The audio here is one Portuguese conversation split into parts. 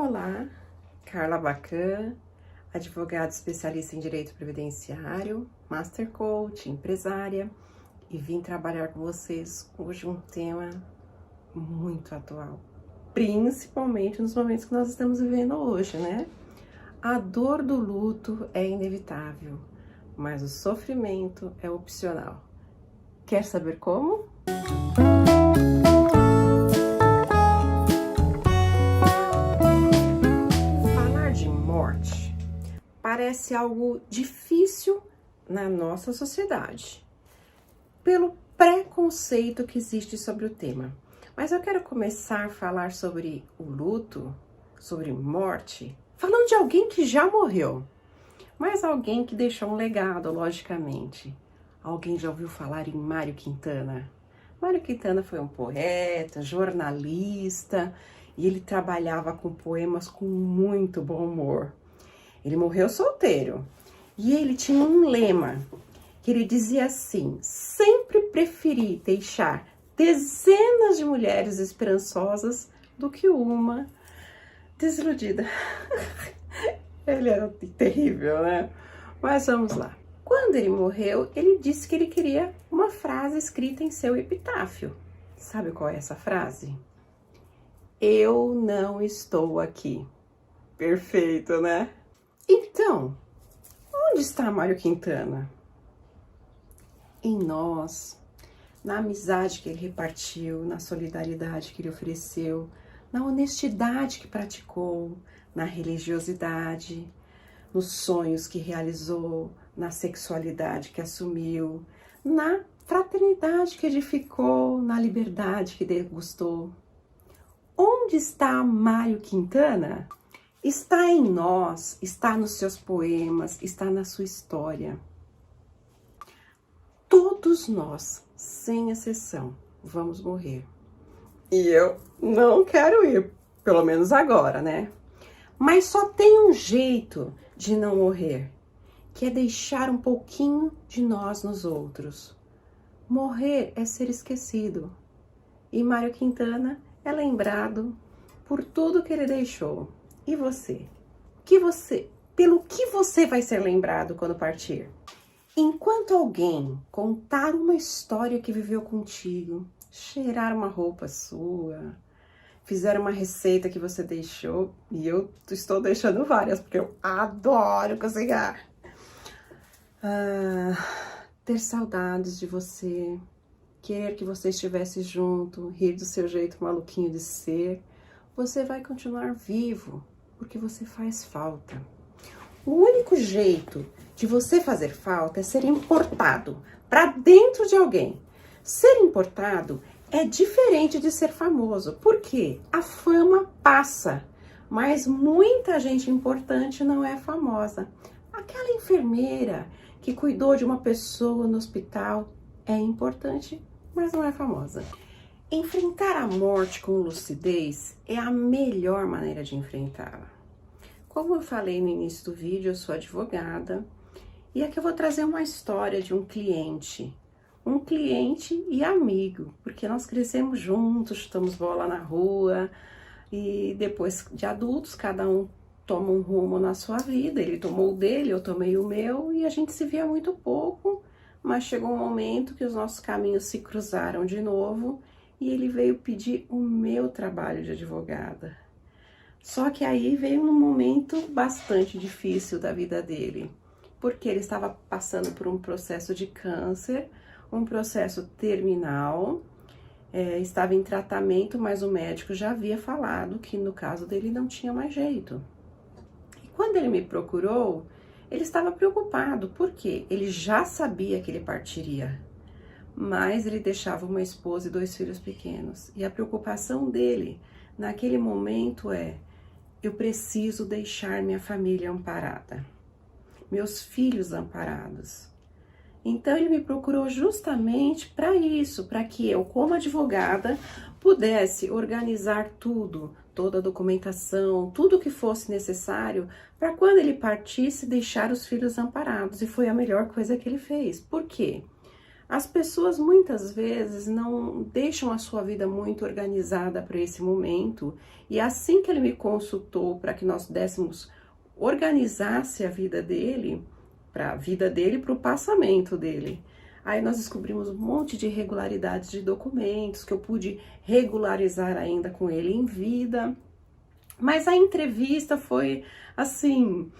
Olá, Carla Bacan, advogada especialista em direito previdenciário, master coach, empresária, e vim trabalhar com vocês hoje um tema muito atual, principalmente nos momentos que nós estamos vivendo hoje, né? A dor do luto é inevitável, mas o sofrimento é opcional. Quer saber como? Falar de morte parece algo difícil na nossa sociedade, pelo preconceito que existe sobre o tema. Mas eu quero começar a falar sobre o luto, sobre morte, falando de alguém que já morreu, mas alguém que deixou um legado, logicamente. Alguém já ouviu falar em Mário Quintana? Mário Quintana foi um poeta, jornalista, e ele trabalhava com poemas com muito bom humor. Ele morreu solteiro, e ele tinha um lema, que ele dizia assim: sempre preferi deixar dezenas de mulheres esperançosas do que uma desiludida. Ele era terrível, né? Mas vamos lá. Quando ele morreu, ele disse que ele queria uma frase escrita em seu epitáfio. Sabe qual é essa frase? Eu não estou aqui. Perfeito, né? Então, onde está Mário Quintana? Em nós, na amizade que ele repartiu, na solidariedade que ele ofereceu, na honestidade que praticou, na religiosidade, nos sonhos que realizou, na sexualidade que assumiu, na fraternidade que edificou, na liberdade que degustou. Onde está Mário Quintana? Está em nós, está nos seus poemas, está na sua história. Todos nós, sem exceção, vamos morrer. E eu não quero ir, pelo menos agora, né? Mas só tem um jeito de não morrer, que é deixar um pouquinho de nós nos outros. Morrer é ser esquecido. E Mário Quintana é lembrado por tudo que ele deixou. E você? Pelo que você vai ser lembrado quando partir? Enquanto alguém contar uma história que viveu contigo, cheirar uma roupa sua, fizer uma receita que você deixou, e eu estou deixando várias, porque eu adoro cozinhar. Ter saudades de você, querer que você estivesse junto, rir do seu jeito maluquinho de ser, você vai continuar vivo, porque você faz falta. O único jeito de você fazer falta é ser importado para dentro de alguém. Ser importado é diferente de ser famoso, porque a fama passa, mas muita gente importante não é famosa. Aquela enfermeira que cuidou de uma pessoa no hospital é importante, mas não é famosa. Enfrentar a morte com lucidez é a melhor maneira de enfrentá-la. Como eu falei no início do vídeo, eu sou advogada, e aqui eu vou trazer uma história de um cliente e amigo, porque nós crescemos juntos, chutamos bola na rua, e depois de adultos, cada um toma um rumo na sua vida. Ele tomou o dele, eu tomei o meu, e a gente se via muito pouco, mas chegou um momento que os nossos caminhos se cruzaram de novo, e ele veio pedir o meu trabalho de advogada. Só que aí veio um momento bastante difícil da vida dele, porque ele estava passando por um processo de câncer, um processo terminal, estava em tratamento, mas o médico já havia falado que no caso dele não tinha mais jeito. E quando ele me procurou, ele estava preocupado, porque ele já sabia que ele partiria, mas ele deixava uma esposa e 2 filhos pequenos. E a preocupação dele naquele momento eu preciso deixar minha família amparada, meus filhos amparados. Então ele me procurou justamente para isso, para que eu, como advogada, pudesse organizar tudo, toda a documentação, tudo o que fosse necessário, para quando ele partisse, deixar os filhos amparados. E foi a melhor coisa que ele fez. Por quê? As pessoas muitas vezes não deixam a sua vida muito organizada para esse momento, e assim que ele me consultou para que nós organizasse a vida dele, para o passamento dele. Aí nós descobrimos um monte de irregularidades de documentos que eu pude regularizar ainda com ele em vida. Mas a entrevista foi assim,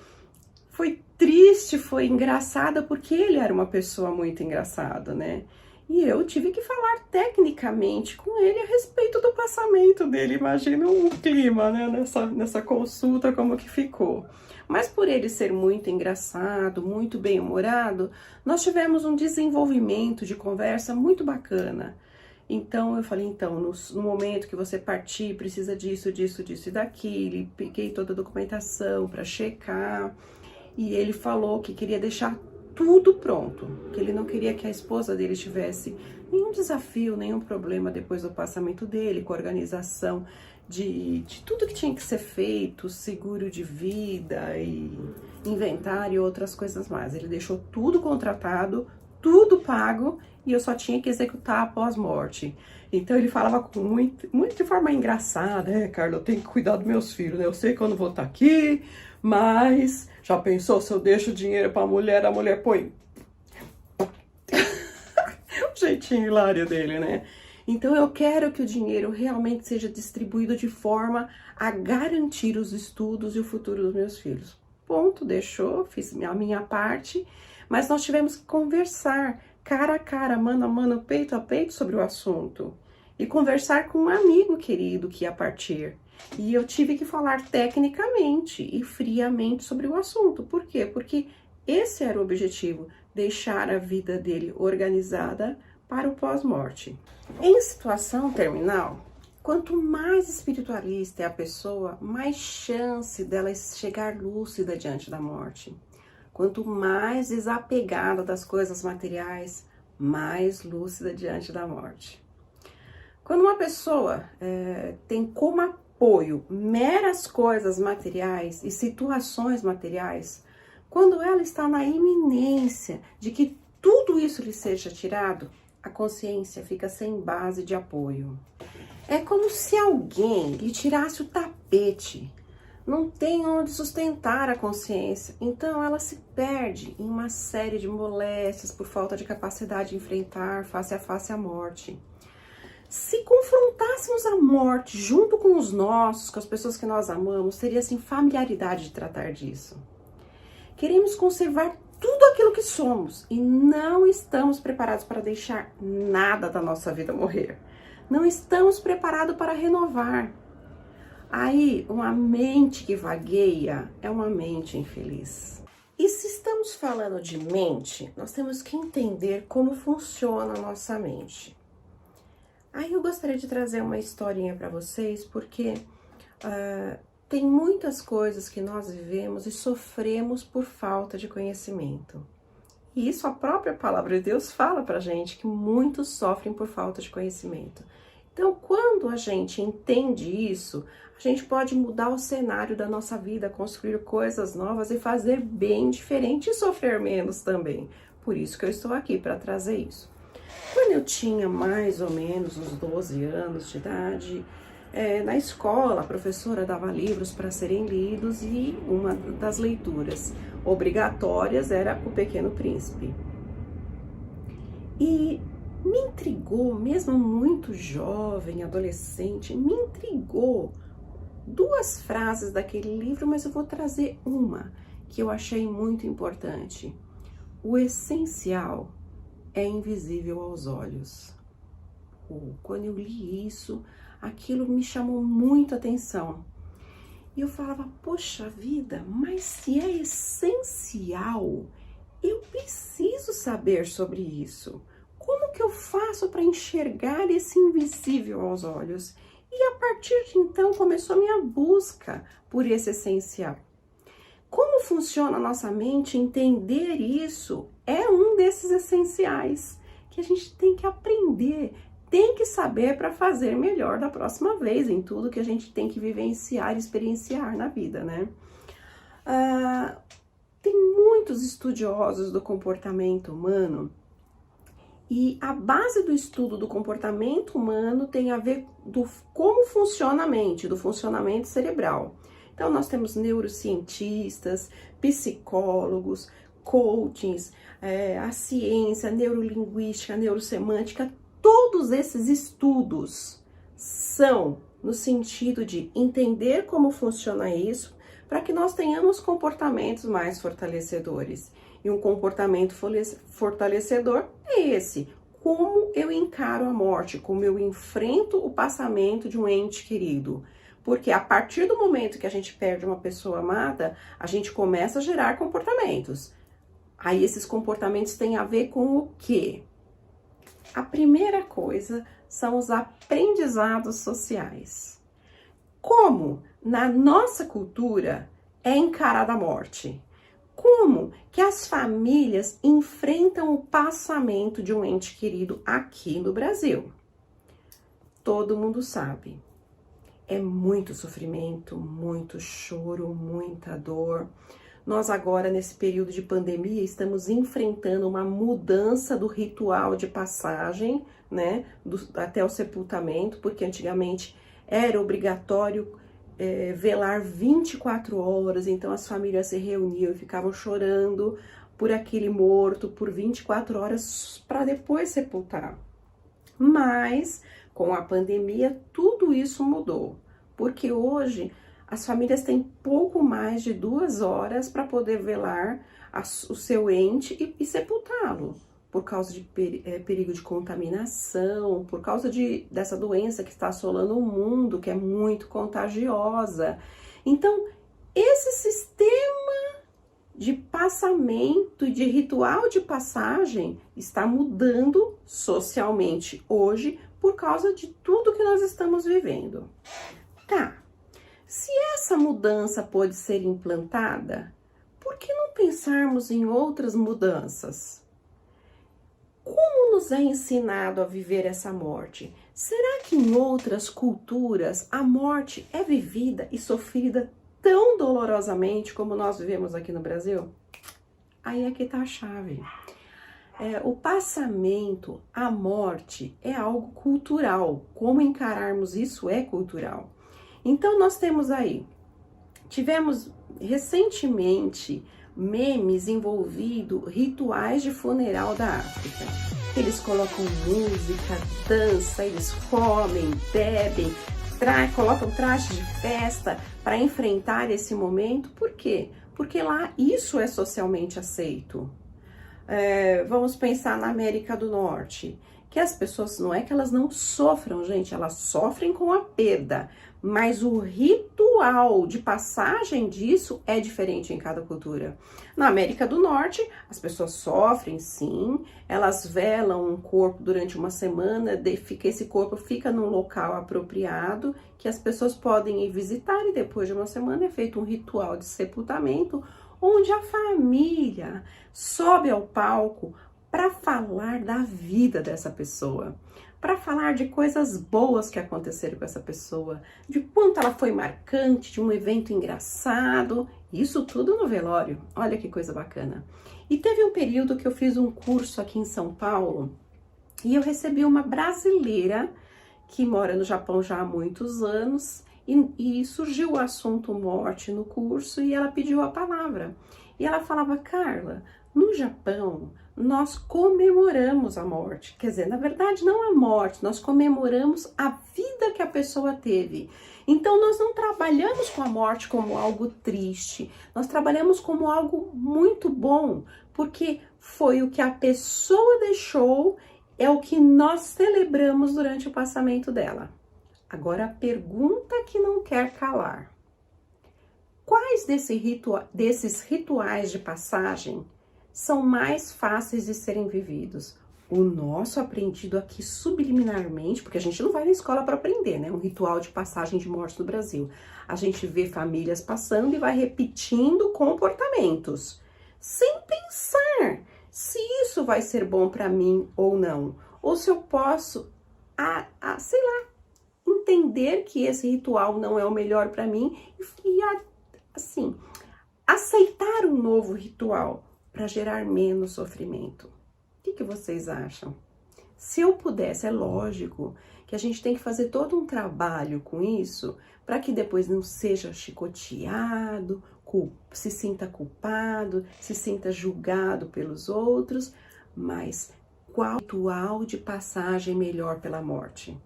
foi triste, foi engraçada, porque ele era uma pessoa muito engraçada, né? E eu tive que falar tecnicamente com ele a respeito do passamento dele. Imagina o clima, né? Nessa consulta, como que ficou. Mas por ele ser muito engraçado, muito bem-humorado, nós tivemos um desenvolvimento de conversa muito bacana. Então, eu falei, então, no momento que você partir, precisa disso, disso, disso e daquilo. Peguei toda a documentação para checar. E ele falou que queria deixar tudo pronto, que ele não queria que a esposa dele tivesse nenhum desafio, nenhum problema depois do passamento dele, com a organização de tudo que tinha que ser feito, seguro de vida e inventário e outras coisas mais. Ele deixou tudo contratado, tudo pago, e eu só tinha que executar após morte. Então ele falava com muito de forma engraçada, Carla, eu tenho que cuidar dos meus filhos, né? Eu sei que eu não vou estar aqui, mas já pensou se eu deixo dinheiro pra mulher, a mulher põe o jeitinho hilário dele, né? Então eu quero que o dinheiro realmente seja distribuído de forma a garantir os estudos e o futuro dos meus filhos. Ponto, deixou, fiz a minha parte, mas nós tivemos que conversar cara a cara, mano a mano, peito a peito sobre o assunto. E conversar com um amigo querido que ia partir. E eu tive que falar tecnicamente e friamente sobre o assunto. Por quê? Porque esse era o objetivo, deixar a vida dele organizada para o pós-morte. Em situação terminal, quanto mais espiritualista é a pessoa, mais chance dela chegar lúcida diante da morte. Quanto mais desapegada das coisas materiais, mais lúcida diante da morte. Quando uma pessoa tem como apoio meras coisas materiais e situações materiais, quando ela está na iminência de que tudo isso lhe seja tirado, a consciência fica sem base de apoio. É como se alguém lhe tirasse o tapete. Não tem onde sustentar a consciência, então ela se perde em uma série de moléstias por falta de capacidade de enfrentar face a face a morte. Se confrontássemos a morte junto com os nossos, com as pessoas que nós amamos, teria assim familiaridade de tratar disso. Queremos conservar tudo aquilo que somos e não estamos preparados para deixar nada da nossa vida morrer. Não estamos preparados para renovar. Aí, uma mente que vagueia é uma mente infeliz. E se estamos falando de mente, nós temos que entender como funciona a nossa mente. Aí eu gostaria de trazer uma historinha para vocês, porque tem muitas coisas que nós vivemos e sofremos por falta de conhecimento. E isso a própria palavra de Deus fala pra gente, que muitos sofrem por falta de conhecimento. Então, quando a gente entende isso, a gente pode mudar o cenário da nossa vida, construir coisas novas e fazer bem diferente e sofrer menos também. Por isso que eu estou aqui, para trazer isso. Quando eu tinha mais ou menos uns 12 anos de idade, na escola a professora dava livros para serem lidos e uma das leituras obrigatórias era O Pequeno Príncipe. E me intrigou, mesmo muito jovem, adolescente, me intrigou duas frases daquele livro, mas eu vou trazer uma que eu achei muito importante. O essencial é invisível aos olhos. Quando eu li isso, aquilo me chamou muito a atenção. E eu falava, poxa vida, mas se é essencial, eu preciso saber sobre isso. Como que eu faço para enxergar esse invisível aos olhos? E a partir de então começou a minha busca por esse essencial. Como funciona a nossa mente, entender isso é um desses essenciais que a gente tem que aprender, tem que saber para fazer melhor da próxima vez em tudo que a gente tem que vivenciar e experienciar na vida, né? Tem muitos estudiosos do comportamento humano E a base do estudo do comportamento humano tem a ver do como funciona a mente, do funcionamento cerebral. Então, nós temos neurocientistas, psicólogos, coachings, a ciência, a neurolinguística, a neurosemântica, todos esses estudos são no sentido de entender como funciona isso, para que nós tenhamos comportamentos mais fortalecedores. E um comportamento fortalecedor é esse: como eu encaro a morte, como eu enfrento o passamento de um ente querido. Porque a partir do momento que a gente perde uma pessoa amada, a gente começa a gerar comportamentos. Aí esses comportamentos têm a ver com o quê? A primeira coisa são os aprendizados sociais. Como na nossa cultura é encarada a morte? Como que as famílias enfrentam o passamento de um ente querido aqui no Brasil? Todo mundo sabe. É muito sofrimento, muito choro, muita dor. Nós agora, nesse período de pandemia, estamos enfrentando uma mudança do ritual de passagem, né, até o sepultamento, porque antigamente era obrigatório velar 24 horas, então as famílias se reuniam e ficavam chorando por aquele morto por 24 horas para depois sepultar. Mas, com a pandemia, tudo isso mudou, porque hoje as famílias têm pouco mais de 2 horas para poder velar o seu ente e sepultá-lo, por causa de perigo de contaminação, por causa dessa doença que está assolando o mundo, que é muito contagiosa. Então, esse sistema de passamento e de ritual de passagem está mudando socialmente hoje por causa de tudo que nós estamos vivendo. Tá, se essa mudança pode ser implantada, por que não pensarmos em outras mudanças? Como nos é ensinado a viver essa morte? Será que em outras culturas a morte é vivida e sofrida tão dolorosamente como nós vivemos aqui no Brasil? Aí é que tá a chave. O passamento, a morte, é algo cultural. Como encararmos isso é cultural. Então nós tivemos recentemente memes envolvendo rituais de funeral da África. Eles colocam música, dança, eles comem, bebem, colocam trajes de festa para enfrentar esse momento. Por quê? Porque lá isso é socialmente aceito. Vamos pensar na América do Norte, que as pessoas, não é que elas não sofram, gente, elas sofrem com a perda, mas o ritual de passagem disso é diferente em cada cultura. Na América do Norte, as pessoas sofrem, sim, elas velam um corpo durante uma semana, esse corpo fica num local apropriado, que as pessoas podem ir visitar, e depois de uma semana é feito um ritual de sepultamento, onde a família sobe ao palco para falar da vida dessa pessoa, para falar de coisas boas que aconteceram com essa pessoa, de quanto ela foi marcante, de um evento engraçado, isso tudo no velório. Olha que coisa bacana. E teve um período que eu fiz um curso aqui em São Paulo e eu recebi uma brasileira que mora no Japão já há muitos anos e surgiu o assunto morte no curso e ela pediu a palavra. E ela falava: Carla, no Japão, nós comemoramos a morte. Quer dizer, na verdade, não a morte, nós comemoramos a vida que a pessoa teve. Então, nós não trabalhamos com a morte como algo triste, nós trabalhamos como algo muito bom, porque foi o que a pessoa deixou, é o que nós celebramos durante o passamento dela. Agora, a pergunta que não quer calar: quais desses rituais de passagem são mais fáceis de serem vividos? O nosso aprendido aqui subliminarmente, porque a gente não vai na escola para aprender, né? Um ritual de passagem de morte no Brasil. A gente vê famílias passando e vai repetindo comportamentos, sem pensar se isso vai ser bom para mim ou não. Ou se eu posso, sei lá, entender que esse ritual não é o melhor para mim e assim, aceitar um novo ritual para gerar menos sofrimento. O que vocês acham? Se eu pudesse, é lógico que a gente tem que fazer todo um trabalho com isso para que depois não seja chicoteado, se sinta culpado, se sinta julgado pelos outros, mas qual ritual de passagem melhor pela morte?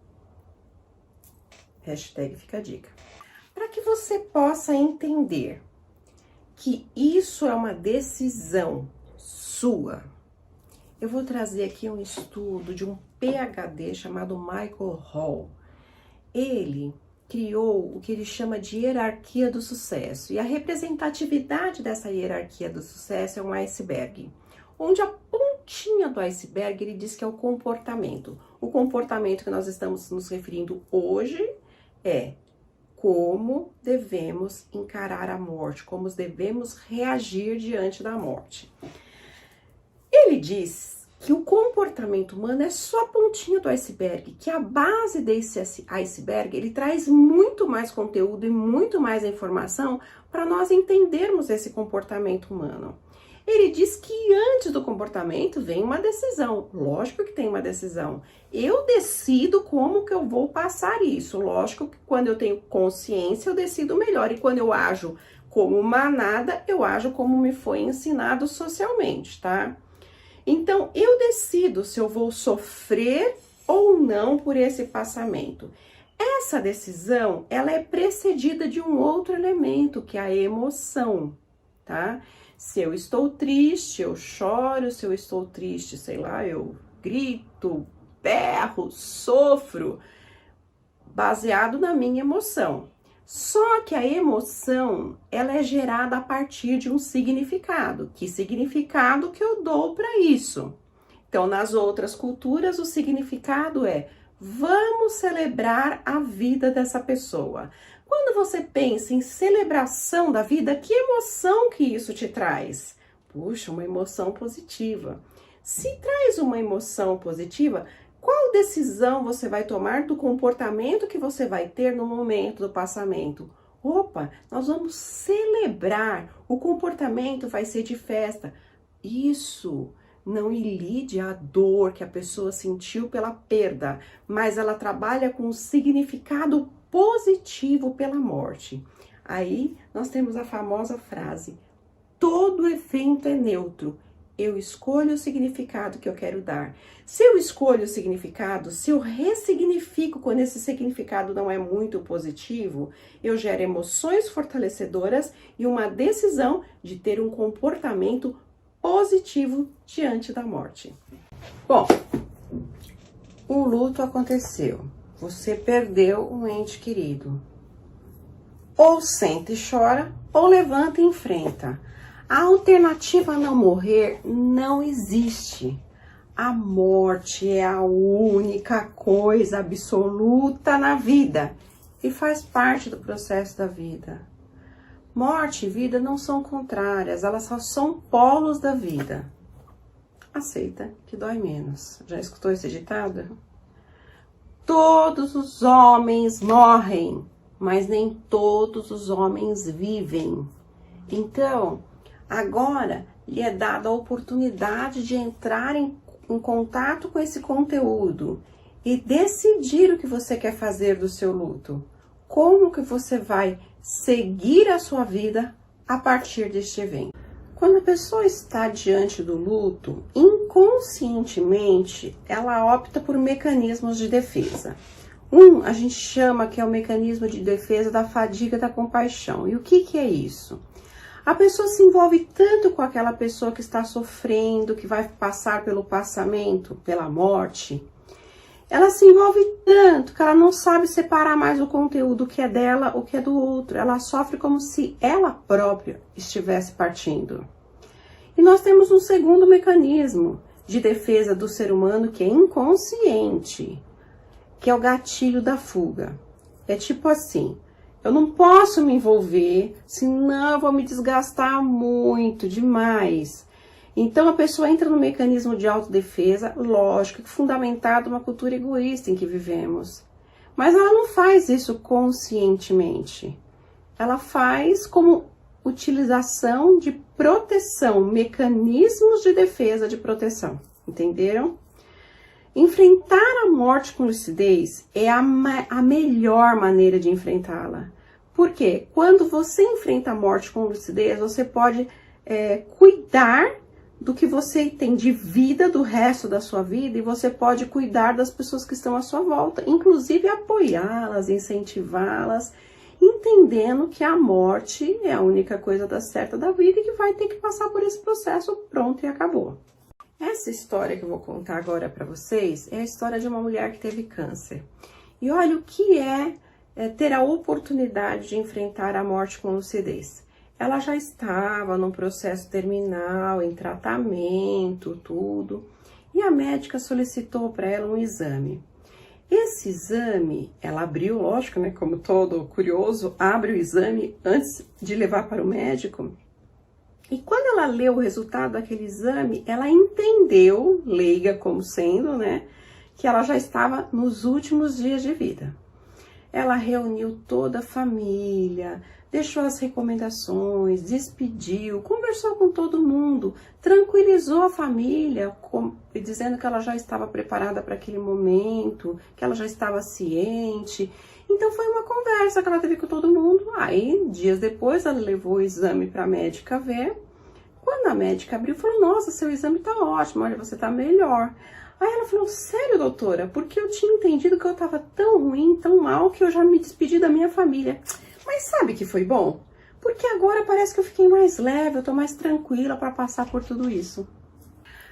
Hashtag fica a dica. Para que você possa entender que isso é uma decisão sua, eu vou trazer aqui um estudo de um PhD chamado Michael Hall. Ele criou o que ele chama de hierarquia do sucesso. E a representatividade dessa hierarquia do sucesso é um iceberg, onde a pontinha do iceberg ele diz que é o comportamento. O comportamento que nós estamos nos referindo hoje é como devemos encarar a morte, como devemos reagir diante da morte. Ele diz que o comportamento humano é só a pontinha do iceberg, que a base desse iceberg, ele traz muito mais conteúdo e muito mais informação para nós entendermos esse comportamento humano. Ele diz que antes do comportamento vem uma decisão. Lógico que tem uma decisão. Eu decido como que eu vou passar isso. Lógico que quando eu tenho consciência, eu decido melhor. E quando eu ajo como manada, eu ajo como me foi ensinado socialmente, tá? Então, eu decido se eu vou sofrer ou não por esse passamento. Essa decisão, ela é precedida de um outro elemento, que é a emoção, tá? Se eu estou triste, eu choro. Se eu estou triste, sei lá, eu grito, berro, sofro, baseado na minha emoção. Só que a emoção, ela é gerada a partir de um significado. Que significado que eu dou para isso? Então, nas outras culturas, o significado é: vamos celebrar a vida dessa pessoa. Quando você pensa em celebração da vida, que emoção que isso te traz? Puxa, uma emoção positiva. Se traz uma emoção positiva, qual decisão você vai tomar do comportamento que você vai ter no momento do passamento? Opa, nós vamos celebrar, o comportamento vai ser de festa. Isso não ilide a dor que a pessoa sentiu pela perda, mas ela trabalha com um significado positivo pela morte. Aí nós temos a famosa frase: todo evento é neutro. Eu escolho o significado que eu quero dar. Se eu escolho o significado, se eu ressignifico quando esse significado não é muito positivo, eu gero emoções fortalecedoras e uma decisão de ter um comportamento positivo diante da morte. Bom, o luto aconteceu. Você perdeu um ente querido. Ou senta e chora, ou levanta e enfrenta. A alternativa a não morrer não existe. A morte é a única coisa absoluta na vida e faz parte do processo da vida. Morte e vida não são contrárias, elas só são polos da vida. Aceita que dói menos. Já escutou esse ditado? Todos os homens morrem, mas nem todos os homens vivem. Então, agora lhe é dada a oportunidade de entrar em contato com esse conteúdo e decidir o que você quer fazer do seu luto. Como que você vai seguir a sua vida a partir deste evento. Quando a pessoa está diante do luto, inconscientemente, ela opta por mecanismos de defesa. A gente chama que é o mecanismo de defesa da fadiga da compaixão. E o que é isso? A pessoa se envolve tanto com aquela pessoa que está sofrendo, que vai passar pelo passamento, pela morte. Ela se envolve tanto que ela não sabe separar mais o conteúdo que é dela, o que é do outro. Ela sofre como se ela própria estivesse partindo. E nós temos um segundo mecanismo de defesa do ser humano que é inconsciente, que é o gatilho da fuga. É tipo assim: eu não posso me envolver, senão eu vou me desgastar muito, demais. Então a pessoa entra no mecanismo de autodefesa, lógico que fundamentado numa cultura egoísta em que vivemos. Mas ela não faz isso conscientemente. Ela faz como utilização de proteção, mecanismos de defesa de proteção. Entenderam? Enfrentar a morte com lucidez é a melhor maneira de enfrentá-la. Por quê? Quando você enfrenta a morte com lucidez, você pode cuidar do que você tem de vida, do resto da sua vida, e você pode cuidar das pessoas que estão à sua volta, inclusive apoiá-las, incentivá-las, entendendo que a morte é a única coisa da certa da vida e que vai ter que passar por esse processo, pronto, e acabou. Essa história que eu vou contar agora para vocês é a história de uma mulher que teve câncer. E olha o que é ter a oportunidade de enfrentar a morte com lucidez. Ela já estava num processo terminal, em tratamento, tudo, e a médica solicitou para ela um exame. Esse exame, ela abriu, lógico, né, como todo curioso, abre o exame antes de levar para o médico. E quando ela leu o resultado daquele exame, ela entendeu, leiga como sendo, né, que ela já estava nos últimos dias de vida. Ela reuniu toda a família, deixou as recomendações, despediu, conversou com todo mundo, tranquilizou a família, dizendo que ela já estava preparada para aquele momento, que ela já estava ciente. Então foi uma conversa que ela teve com todo mundo. Aí, dias depois, ela levou o exame para a médica ver. Quando a médica abriu, falou: nossa, seu exame tá ótimo, olha, você tá melhor. Aí ela falou: sério, doutora? Porque eu tinha entendido que eu tava tão ruim, tão mal, que eu já me despedi da minha família. Mas sabe que foi bom? Porque agora parece que eu fiquei mais leve, eu tô mais tranquila para passar por tudo isso.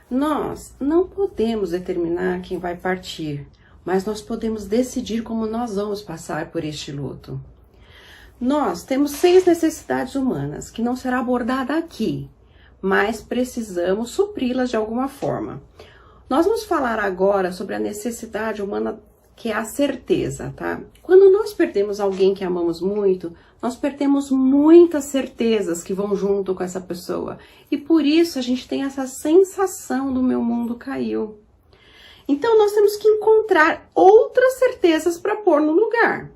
Nós não podemos determinar quem vai partir, mas nós podemos decidir como nós vamos passar por este luto. Nós temos 6 necessidades humanas que não será abordada aqui, mas precisamos supri-las de alguma forma. Nós vamos falar agora sobre a necessidade humana, que é a certeza, tá? Quando nós perdemos alguém que amamos muito, nós perdemos muitas certezas que vão junto com essa pessoa. E por isso a gente tem essa sensação do meu mundo caiu. Então nós temos que encontrar outras certezas para pôr no lugar.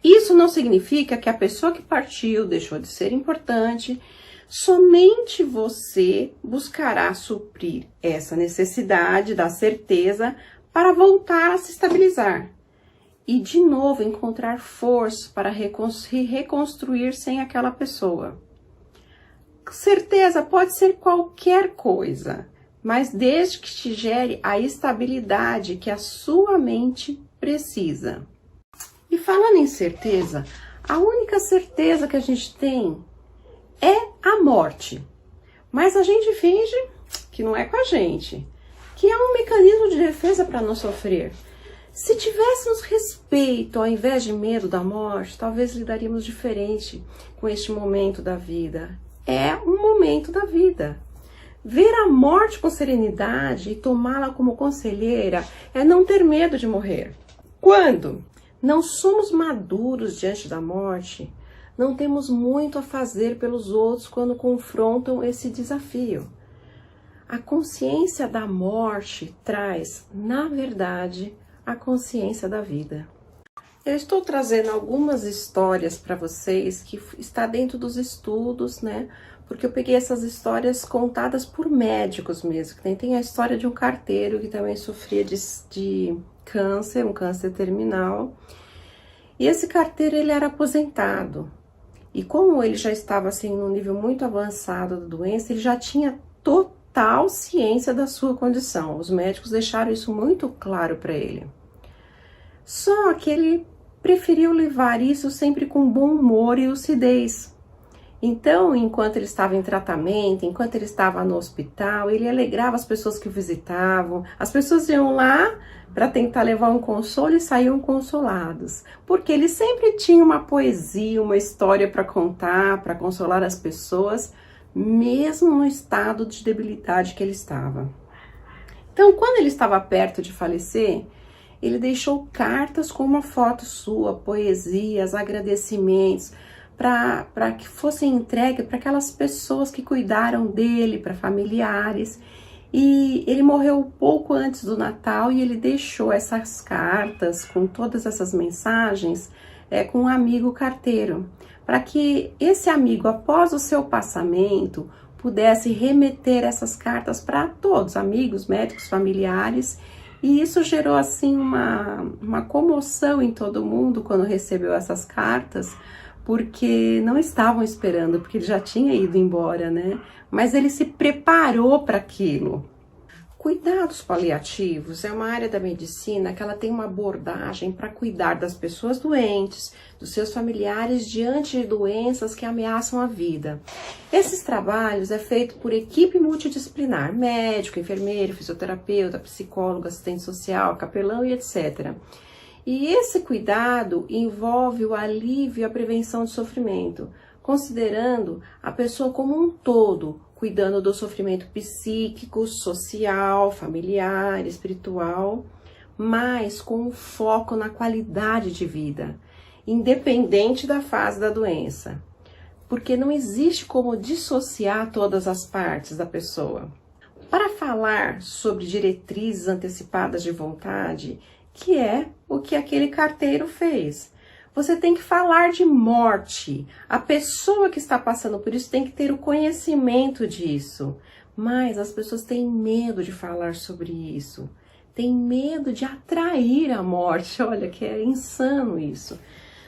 Isso não significa que a pessoa que partiu deixou de ser importante. Somente você buscará suprir essa necessidade da certeza para voltar a se estabilizar e de novo encontrar força para reconstruir sem aquela pessoa. Certeza pode ser qualquer coisa, mas desde que te gere a estabilidade que a sua mente precisa. E falando em certeza, a única certeza que a gente tem é a morte, mas a gente finge que não é com a gente, que é um mecanismo de defesa para não sofrer. Se tivéssemos respeito ao invés de medo da morte, talvez lidaríamos diferente com este momento da vida. É um momento da vida. Ver a morte com serenidade e tomá-la como conselheira é não ter medo de morrer. Quando não somos maduros diante da morte, não temos muito a fazer pelos outros quando confrontam esse desafio. A consciência da morte traz, na verdade, a consciência da vida. Eu estou trazendo algumas histórias para vocês que está dentro dos estudos, né? Porque eu peguei essas histórias contadas por médicos mesmo. Tem a história de um carteiro que também sofria de câncer, um câncer terminal. E esse carteiro, ele era aposentado. E como ele já estava assim num nível muito avançado da doença, ele já tinha total ciência da sua condição. Os médicos deixaram isso muito claro para ele. Só que ele preferiu levar isso sempre com bom humor e lucidez. Então, enquanto ele estava em tratamento, enquanto ele estava no hospital, ele alegrava as pessoas que o visitavam. As pessoas iam lá para tentar levar um consolo e saíam consolados. Porque ele sempre tinha uma poesia, uma história para contar, para consolar as pessoas, mesmo no estado de debilidade que ele estava. Então, quando ele estava perto de falecer, ele deixou cartas com uma foto sua, poesias, agradecimentos, para que fossem entregues para aquelas pessoas que cuidaram dele, para familiares. E ele morreu pouco antes do Natal e ele deixou essas cartas com todas essas mensagens com um amigo carteiro, para que esse amigo, após o seu passamento, pudesse remeter essas cartas para todos, amigos, médicos, familiares, E isso gerou assim uma comoção em todo mundo quando recebeu essas cartas, porque não estavam esperando, porque ele já tinha ido embora, né? Mas ele se preparou para aquilo. Cuidados paliativos é uma área da medicina que ela tem uma abordagem para cuidar das pessoas doentes, dos seus familiares diante de doenças que ameaçam a vida. Esses trabalhos é feito por equipe multidisciplinar, médico, enfermeiro, fisioterapeuta, psicólogo, assistente social, capelão e etc. E esse cuidado envolve o alívio e a prevenção de sofrimento, considerando a pessoa como um todo, cuidando do sofrimento psíquico, social, familiar, espiritual, mas com foco na qualidade de vida, independente da fase da doença, porque não existe como dissociar todas as partes da pessoa. Para falar sobre diretrizes antecipadas de vontade, que é o que aquele carteiro fez, você tem que falar de morte. A pessoa que está passando por isso tem que ter o conhecimento disso. Mas as pessoas têm medo de falar sobre isso. Têm medo de atrair a morte. Olha, que é insano isso.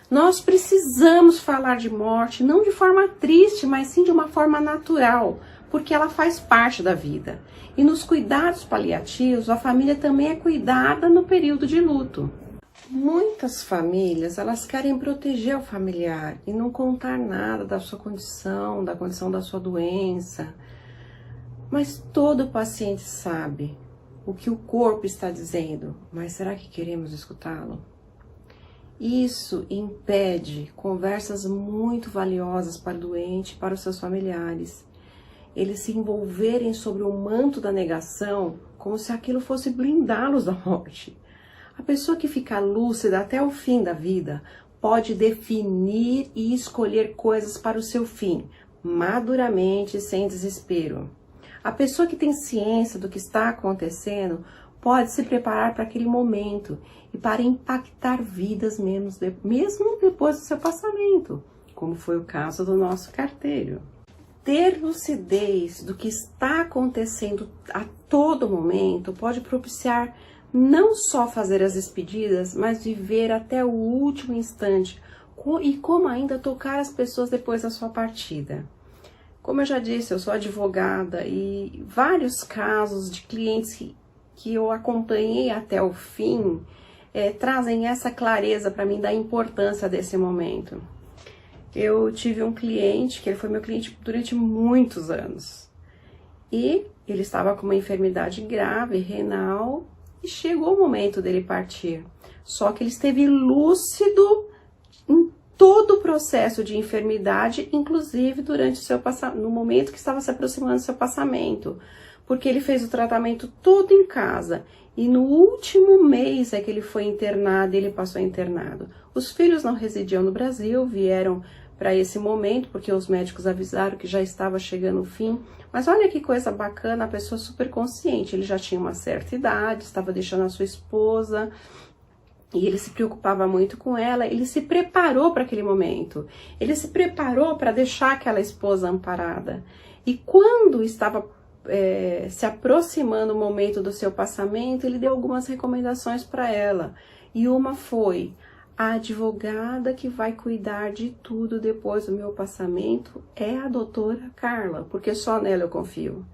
Nós precisamos falar de morte, não de forma triste, mas sim de uma forma natural, porque ela faz parte da vida. E nos cuidados paliativos, a família também é cuidada no período de luto. Muitas famílias, elas querem proteger o familiar e não contar nada da sua condição, da condição da sua doença. Mas todo paciente sabe o que o corpo está dizendo, mas será que queremos escutá-lo? Isso impede conversas muito valiosas para o doente e para os seus familiares. Eles se envolverem sobre o manto da negação como se aquilo fosse blindá-los da morte. A pessoa que fica lúcida até o fim da vida pode definir e escolher coisas para o seu fim, maduramente, sem desespero. A pessoa que tem ciência do que está acontecendo pode se preparar para aquele momento e para impactar vidas mesmo depois do seu passamento, como foi o caso do nosso carteiro. Ter lucidez do que está acontecendo a todo momento pode propiciar não só fazer as despedidas, mas viver até o último instante e como ainda tocar as pessoas depois da sua partida. Como eu já disse, eu sou advogada e vários casos de clientes que eu acompanhei até o fim trazem essa clareza para mim da importância desse momento. Eu tive um cliente, que ele foi meu cliente durante muitos anos, e ele estava com uma enfermidade grave, renal, e chegou o momento dele partir. Só que ele esteve lúcido em todo o processo de enfermidade, inclusive durante no momento que estava se aproximando do seu passamento, porque ele fez o tratamento todo em casa. E no último mês é que ele foi internado, ele passou internado. Os filhos não residiam no Brasil, vieram para esse momento, porque os médicos avisaram que já estava chegando o fim. Mas olha que coisa bacana, a pessoa super consciente, ele já tinha uma certa idade, estava deixando a sua esposa, e ele se preocupava muito com ela, ele se preparou para aquele momento, ele se preparou para deixar aquela esposa amparada. E quando estava se aproximando o momento do seu passamento, ele deu algumas recomendações para ela, e uma foi: a advogada que vai cuidar de tudo depois do meu passamento é a doutora Carla, porque só nela eu confio.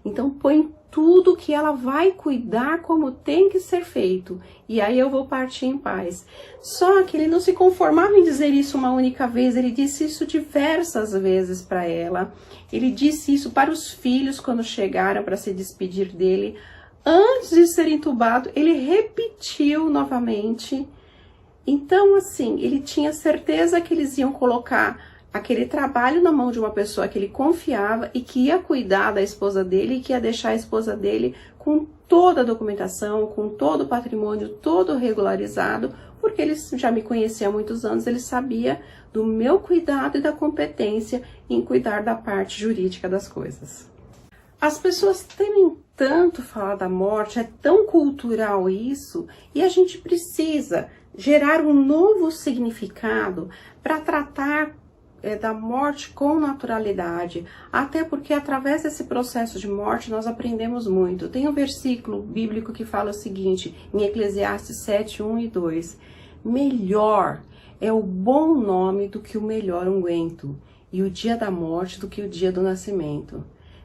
Então põe tudo que ela vai cuidar como tem que ser feito, e aí eu vou partir em paz. Só que ele não se conformava em dizer isso uma única vez, ele disse isso diversas vezes para ela. Ele disse isso para os filhos quando chegaram para se despedir dele. Antes de ser entubado, ele repetiu novamente. Então, assim, ele tinha certeza que eles iam colocar aquele trabalho na mão de uma pessoa que ele confiava e que ia cuidar da esposa dele e que ia deixar a esposa dele com toda a documentação, com todo o patrimônio, todo regularizado, porque ele já me conhecia há muitos anos, ele sabia do meu cuidado e da competência em cuidar da parte jurídica das coisas. As pessoas temem tanto falar da morte, é tão cultural isso, e a gente precisa gerar um novo significado para tratar da morte com naturalidade, até porque através desse processo de morte nós aprendemos muito. Tem um versículo bíblico que fala o seguinte, em Eclesiastes 7, 1 e 2, melhor é o bom nome do que o melhor unguento, e o dia da morte do que o dia do nascimento.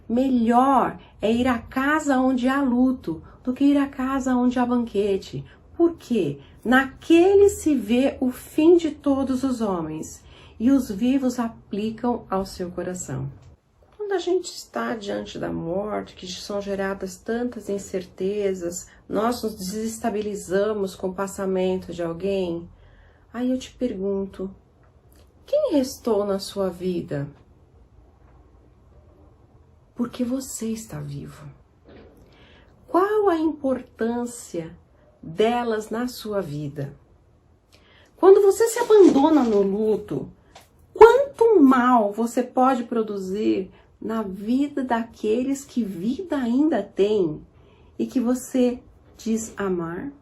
Melhor é ir à casa onde há luto, do que ir à casa onde há banquete. Por quê? Naquele se vê o fim de todos os homens, e os vivos aplicam ao seu coração. Quando a gente está diante da morte, que são geradas tantas incertezas, nós nos desestabilizamos com o passamento de alguém, aí eu te pergunto, quem restou na sua vida? Porque você está vivo. Qual a importância delas na sua vida? Quando você se abandona no luto, quanto mal você pode produzir na vida daqueles que vida ainda tem e que você diz amar?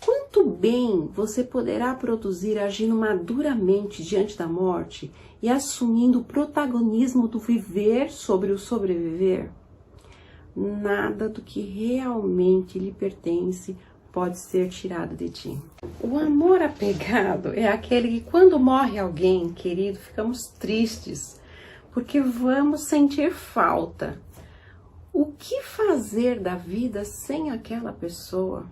Quanto bem você poderá produzir agindo maduramente diante da morte e assumindo o protagonismo do viver sobre o sobreviver? Nada do que realmente lhe pertence pode ser tirado de ti. O amor apegado é aquele que quando morre alguém querido, ficamos tristes, porque vamos sentir falta. O que fazer da vida sem aquela pessoa?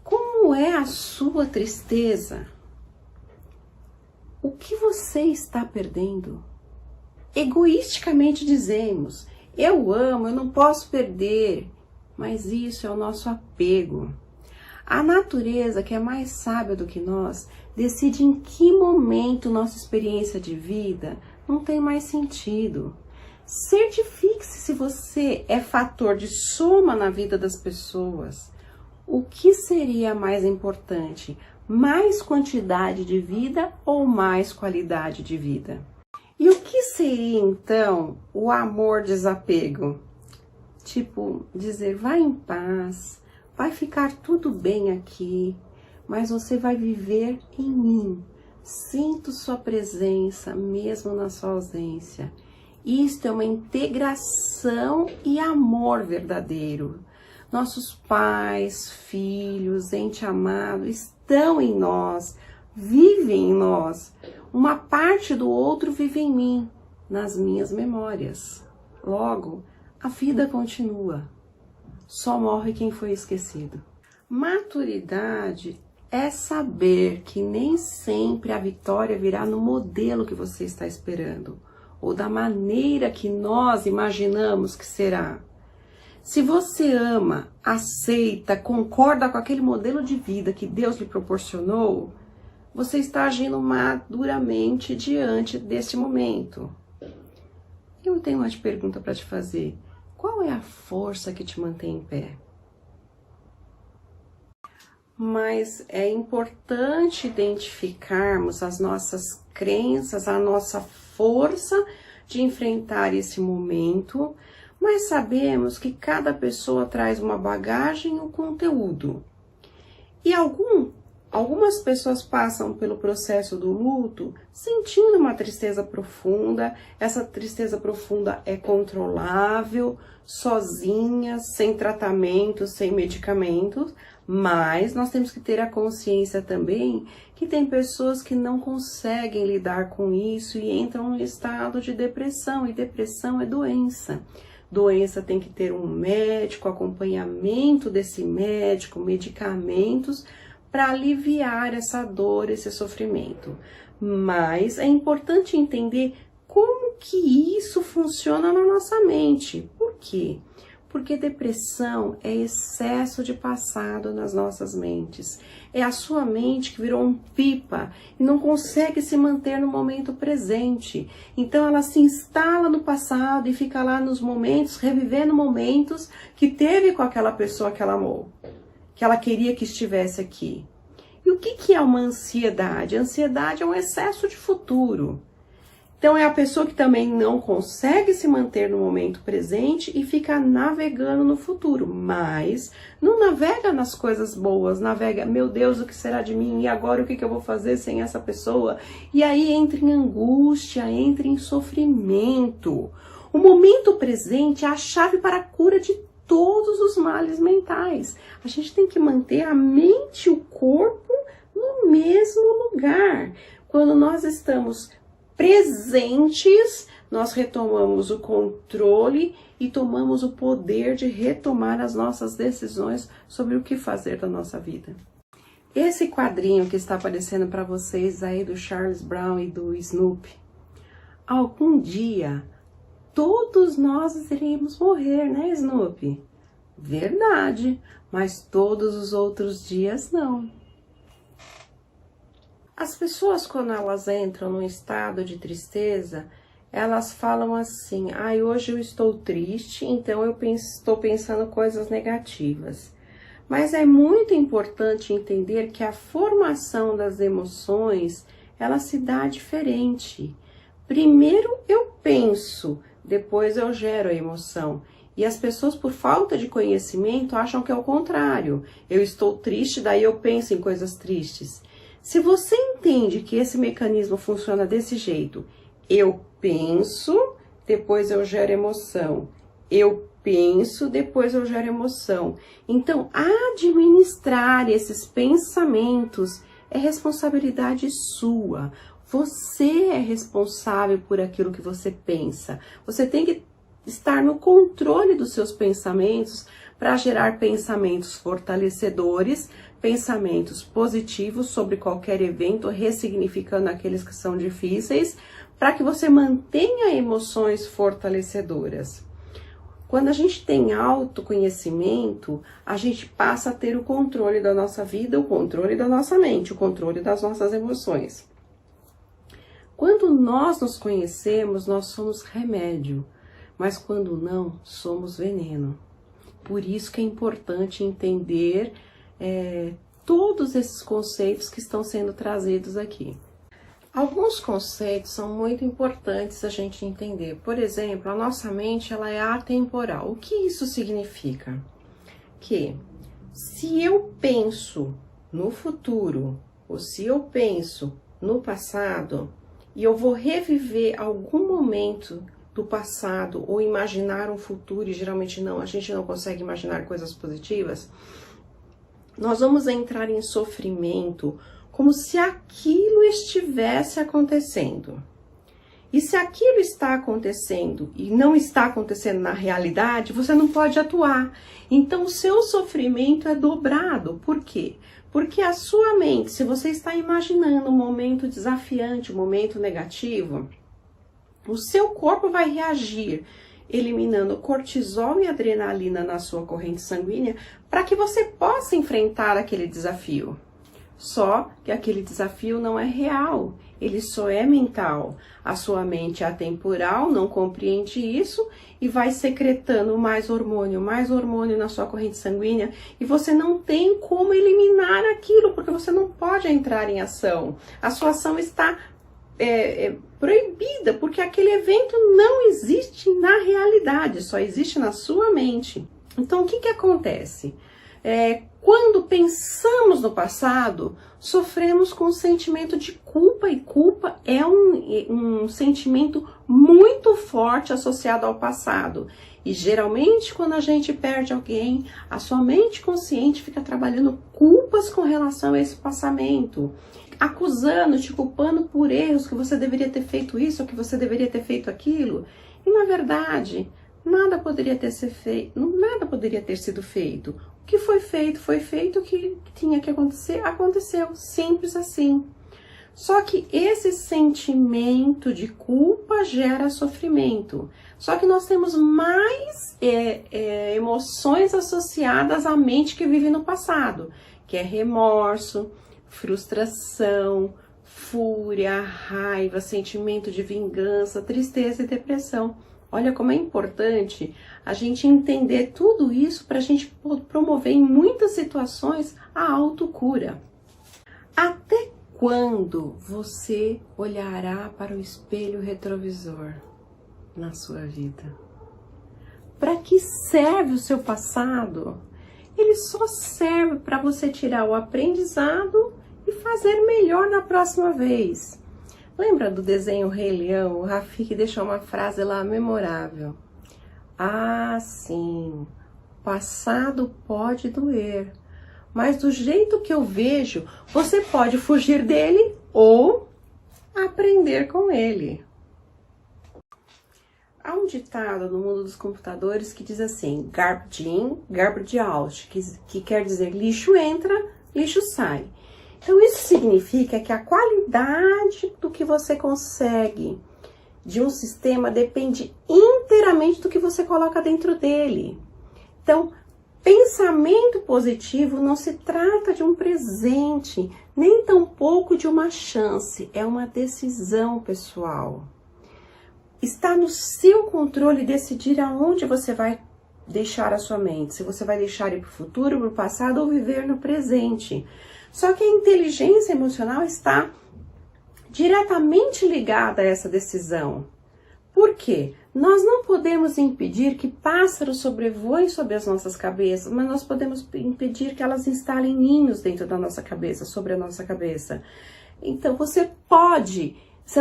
Como é a sua tristeza? O que você está perdendo? Egoisticamente dizemos, eu amo, eu não posso perder, mas isso é o nosso apego. A natureza, que é mais sábia do que nós, decide em que momento nossa experiência de vida não tem mais sentido. Certifique-se se você é fator de soma na vida das pessoas. O que seria mais importante? Mais quantidade de vida ou mais qualidade de vida? E o que seria então o amor desapego? Tipo, dizer, vai em paz, vai ficar tudo bem aqui, mas você vai viver em mim. Sinto sua presença mesmo na sua ausência. Isto é uma integração e amor verdadeiro. Nossos pais, filhos, ente amado estão em nós, vivem em nós. Uma parte do outro vive em mim, nas minhas memórias. Logo, a vida continua. Só morre quem foi esquecido. Maturidade é saber que nem sempre a vitória virá no modelo que você está esperando, ou da maneira que nós imaginamos que será. Se você ama, aceita, concorda com aquele modelo de vida que Deus lhe proporcionou, você está agindo maduramente diante deste momento. Eu tenho uma pergunta para te fazer. Qual é a força que te mantém em pé? Mas é importante identificarmos as nossas crenças, a nossa força de enfrentar esse momento, mas sabemos que cada pessoa traz uma bagagem e um conteúdo. E algumas pessoas passam pelo processo do luto sentindo uma tristeza profunda. Essa tristeza profunda é controlável, sozinha, sem tratamento, sem medicamentos, mas nós temos que ter a consciência também que tem pessoas que não conseguem lidar com isso e entram em estado de depressão, e depressão é doença. Doença tem que ter um médico, acompanhamento desse médico, medicamentos para aliviar essa dor, esse sofrimento. Mas é importante entender como que isso funciona na nossa mente. Por quê? Porque depressão é excesso de passado nas nossas mentes. É a sua mente que virou um pipa e não consegue se manter no momento presente. Então ela se instala no passado e fica lá nos momentos, revivendo momentos que teve com aquela pessoa que ela amou, que ela queria que estivesse aqui. E o que é uma ansiedade? A ansiedade é um excesso de futuro. Então, é a pessoa que também não consegue se manter no momento presente e fica navegando no futuro, mas não navega nas coisas boas, navega, meu Deus, o que será de mim? E agora o que eu vou fazer sem essa pessoa? E aí entra em angústia, entra em sofrimento. O momento presente é a chave para a cura de todos os males mentais. A gente tem que manter a mente e o corpo no mesmo lugar. Quando nós estamos presentes, nós retomamos o controle e tomamos o poder de retomar as nossas decisões sobre o que fazer da nossa vida. Esse quadrinho que está aparecendo para vocês aí do Charles Brown e do Snoopy, algum dia todos nós iremos morrer, né, Snoopy? Verdade, mas todos os outros dias não. As pessoas, quando elas entram num estado de tristeza, elas falam assim, hoje eu estou triste, então eu estou pensando coisas negativas. Mas é muito importante entender que a formação das emoções, ela se dá diferente. Primeiro eu penso, depois eu gero a emoção. E as pessoas, por falta de conhecimento, acham que é o contrário. Eu estou triste, daí eu penso em coisas tristes. Se você entende que esse mecanismo funciona desse jeito, eu penso, depois eu gero emoção. Eu penso, depois eu gero emoção. Então, administrar esses pensamentos é responsabilidade sua. Você é responsável por aquilo que você pensa. Você tem que estar no controle dos seus pensamentos para gerar pensamentos fortalecedores, pensamentos positivos sobre qualquer evento, ressignificando aqueles que são difíceis, para que você mantenha emoções fortalecedoras. Quando a gente tem autoconhecimento, a gente passa a ter o controle da nossa vida, o controle da nossa mente, o controle das nossas emoções. Quando nós nos conhecemos, nós somos remédio, mas quando não, somos veneno. Por isso que é importante entender todos esses conceitos que estão sendo trazidos aqui. Alguns conceitos são muito importantes a gente entender. Por exemplo, a nossa mente ela é atemporal. O que isso significa? Que se eu penso no futuro, ou se eu penso no passado, e eu vou reviver algum momento do passado ou imaginar um futuro, e geralmente não, a gente não consegue imaginar coisas positivas, nós vamos entrar em sofrimento como se aquilo estivesse acontecendo. E se aquilo está acontecendo e não está acontecendo na realidade, você não pode atuar. Então o seu sofrimento é dobrado. Por quê? Porque a sua mente, se você está imaginando um momento desafiante, um momento negativo, o seu corpo vai reagir, eliminando cortisol e adrenalina na sua corrente sanguínea, para que você possa enfrentar aquele desafio. Só que aquele desafio não é real, ele só é mental. A sua mente é atemporal, não compreende isso e vai secretando mais hormônio na sua corrente sanguínea e você não tem como eliminar aquilo, porque você não pode entrar em ação. A sua ação está proibida, porque aquele evento não existe na realidade, só existe na sua mente. Então, o que acontece? Quando pensamos no passado, sofremos com o sentimento de culpa, e culpa é um sentimento muito forte associado ao passado. E geralmente, quando a gente perde alguém, a sua mente consciente fica trabalhando culpas com relação a esse passamento, acusando, te culpando por erros, que você deveria ter feito isso, ou que você deveria ter feito aquilo. E na verdade, nada poderia ter sido feito. O que foi feito, o que tinha que acontecer, aconteceu, simples assim. Só que esse sentimento de culpa gera sofrimento. Só que nós temos mais emoções associadas à mente que vive no passado, que é remorso, frustração, fúria, raiva, sentimento de vingança, tristeza e depressão. Olha como é importante a gente entender tudo isso para a gente promover em muitas situações a autocura. Até Quando você olhará para o espelho retrovisor na sua vida? Para que serve o seu passado? Ele só serve para você tirar o aprendizado e fazer melhor na próxima vez. Lembra do desenho Rei Leão? O Rafiki deixou uma frase lá memorável. Ah, sim, o passado pode doer, mas do jeito que eu vejo, você pode fugir dele ou aprender com ele. Há um ditado no mundo dos computadores que diz assim, garbage in, garbage out, que quer dizer lixo entra, lixo sai. Então isso significa que a qualidade do que você consegue de um sistema depende inteiramente do que você coloca dentro dele. Então, pensamento positivo não se trata de um presente, nem tampouco de uma chance, é uma decisão pessoal. Está no seu controle decidir aonde você vai deixar a sua mente, se você vai deixar ir para o futuro, para o passado ou viver no presente. Só que a inteligência emocional está diretamente ligada a essa decisão. Por quê? Nós não podemos impedir que pássaros sobrevoem sobre as nossas cabeças, mas nós podemos impedir que elas instalem ninhos dentro da nossa cabeça, sobre a nossa cabeça. Então você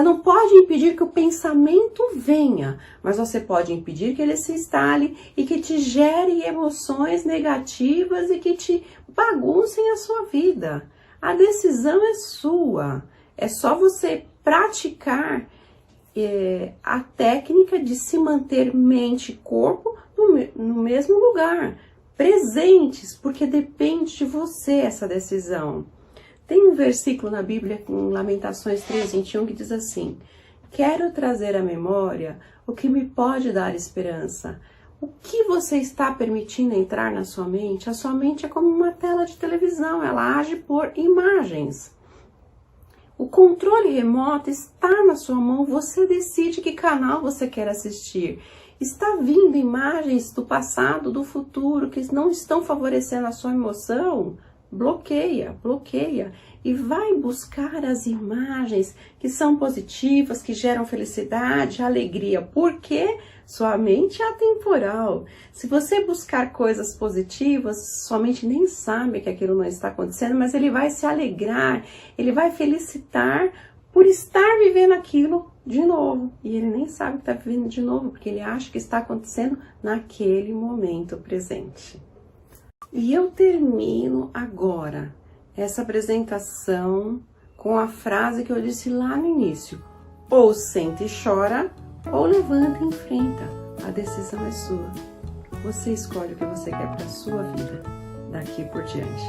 não pode impedir que o pensamento venha, mas você pode impedir que ele se instale e que te gere emoções negativas e que te baguncem a sua vida. A decisão é sua. É só você praticar a técnica de se manter mente e corpo no mesmo lugar, presentes, porque depende de você essa decisão. Tem um versículo na Bíblia, em Lamentações 3:21, que diz assim: quero trazer à memória o que me pode dar esperança. O que você está permitindo entrar na sua mente? A sua mente é como uma tela de televisão, ela age por imagens. O controle remoto está na sua mão, você decide que canal você quer assistir. Está vindo imagens do passado, do futuro, que não estão favorecendo a sua emoção? Bloqueia e vai buscar as imagens que são positivas, que geram felicidade, alegria, porque sua mente é atemporal. Se você buscar coisas positivas, sua mente nem sabe que aquilo não está acontecendo, mas ele vai se alegrar, ele vai felicitar por estar vivendo aquilo de novo. E ele nem sabe que está vivendo de novo, porque ele acha que está acontecendo naquele momento presente. E eu termino agora essa apresentação com a frase que eu disse lá no início. Ou senta e chora, ou levanta e enfrenta. A decisão é sua. Você escolhe o que você quer para a sua vida daqui por diante.